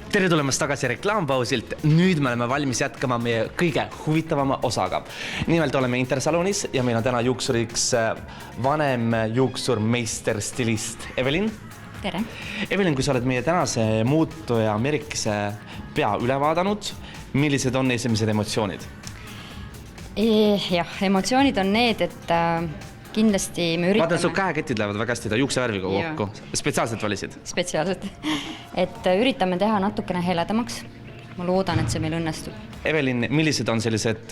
Tere tulemast tagasi reklaampausilt. Nüüd me oleme valmis jätkama meie kõige huvitavama osaga. Nimelt oleme Intersalonis ja meil on täna juuksuriks vanem juuksurmeister stilist Evelin. Tere. Evelin, kui sa oled meie tänase muutuja Merikese pea üle vaadanud, millised on esimesed emotsioonid? Jah, emotsioonid on need, et kindlasti me üritame... Vaatan, su käeketid lähevad väga hästi juuksevärviga kokku. Spetsiaalselt valisid? Spetsiaalselt. Et üritame teha natukene heledamaks. Ma loodan, et see meil õnnestub. Evelin, millised on sellised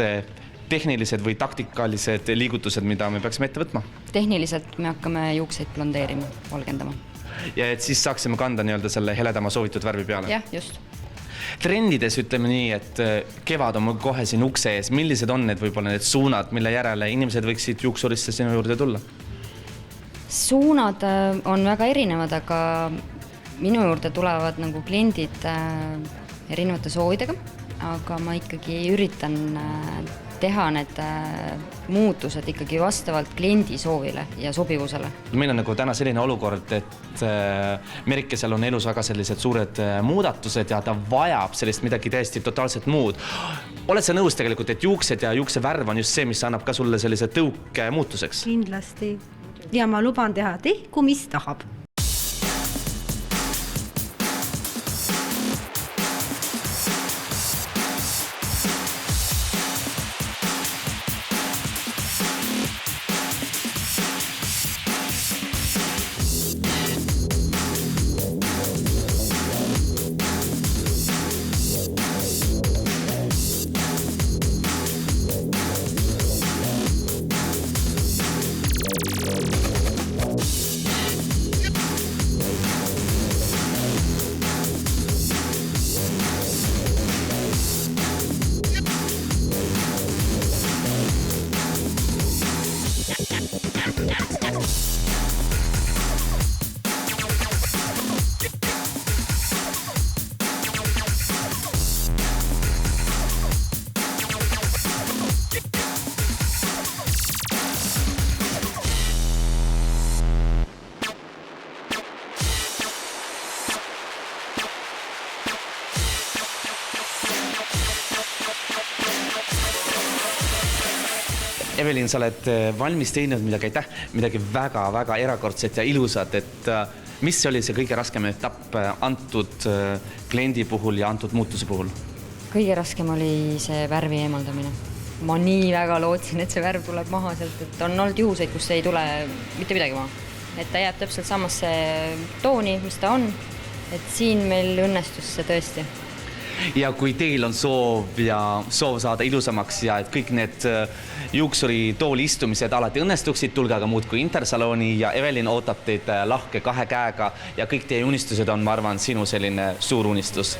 tehnilised või taktikalised liigutused, mida me peaksime ette võtma? Tehniliselt me hakkame juukseid blondeerima, valgendama. Ja et siis saaksime kanda selle heledama soovitud värvi peale? Jah, just. Trendides ütleme nii, et kevad on kohe siin ukse ees. Millised on need võib-olla need suunad, mille järele inimesed võiksid juuksurisse sinu juurde tulla? Suunad on väga erinevad, aga minu juurde tulevad nagu kliendid erinevate soovidega, aga ma ikkagi üritan teha need muutused ikkagi vastavalt kliendi soovile ja sobivusele. Meil on nagu täna selline olukord, et Merikesel on elus väga sellised suured muudatused ja ta vajab sellist midagi täiesti totaalselt muud. Oled sa nõus tegelikult, et juuksed ja juuksevärv on just see, mis annab ka sulle sellise tõuke muutuseks? Kindlasti. Ja ma luban teha tehku, mis tahab. Evelin, sa oled valmis teinud midagi väga erakordset ja ilusat, et mis oli see kõige raskem etapp antud kliendi puhul ja antud muutuse puhul? Kõige raskem oli see värvi eemaldamine. Ma nii väga lootsin, et see värv tuleb maha sealt, et on olnud juhuseid, kus ei tule mitte midagi maha. Et ta jääb täpselt samasse tooni, mis ta on, et siin meil õnnestus see tõesti. Ja kui teil on soov saada ilusamaks ja et kõik need juuksuri tooli istumised alati õnnestuksid, tulge aga muud kui Intersaloni ja Evelin ootab teid lahke 2 käega ja kõik teie unistused on, ma arvan, sinu selline suur unistus.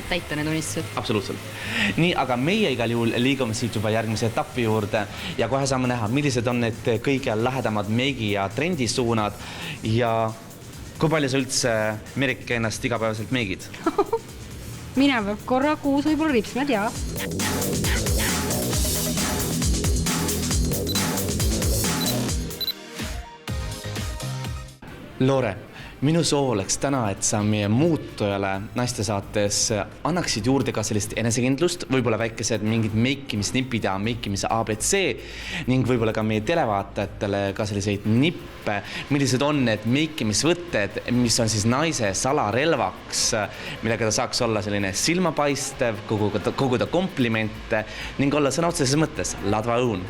Täita need unistused. Absoluutselt. Nii, aga meie igal juhul liigume siit juba järgmise etappi juurde ja kohe saame näha, millised on need kõige lähedamad meigi ja trendisuunad ja kui palju sa üldse Merike ennast igapäevaselt meigid? Mina peab korra kuus võib-olla ripsmed, jaa. Loore, minu soov oleks täna, et sa meie muutujale naistesaates annaksid juurde ka sellist enesekindlust, võib-olla väikesed mingid meikimisnipid ja meikimise ABC ning võib-olla ka meie televaatajatele ka selliseid nippe, millised on need meikimisvõtted, mis on siis naise salarelvaks, millega ta saaks olla selline silmapaistev, koguda komplimente ning olla sõna otseses mõttes ladvaõun.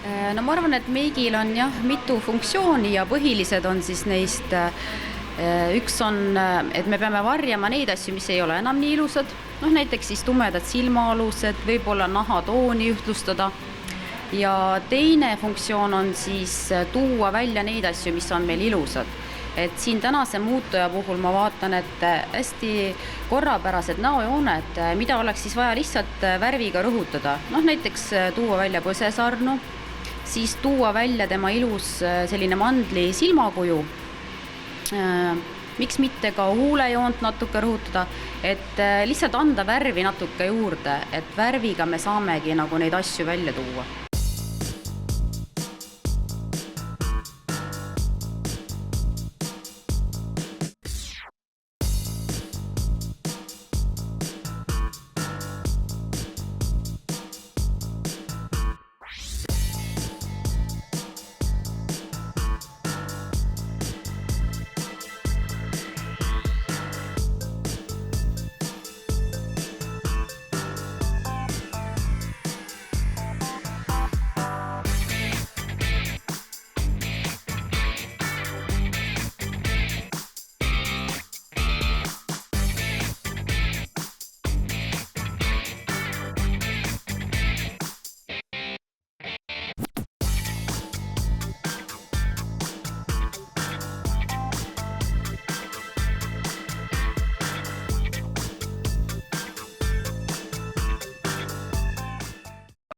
No ma arvan, et meigil on mitu funktsiooni ja põhilised on siis neist. Üks on, et me peame varjama neid asju, mis ei ole enam nii ilusad. Näiteks siis tumedad silmaalused, võib-olla nahatooni ühtlustada. Ja teine funktsioon on siis tuua välja neid asju, mis on meil ilusad. Et siin tänase muutuja puhul ma vaatan, et hästi korrapärased näojooned, mida oleks siis vaja lihtsalt värviga rõhutada. Näiteks tuua välja põsesarnu, siis tuua välja tema ilus selline mandli silmakuju. Miks mitte ka huulejoont natuke rõhutada, et lihtsalt anda värvi natuke juurde, et värviga me saamegi nagu neid asju välja tuua.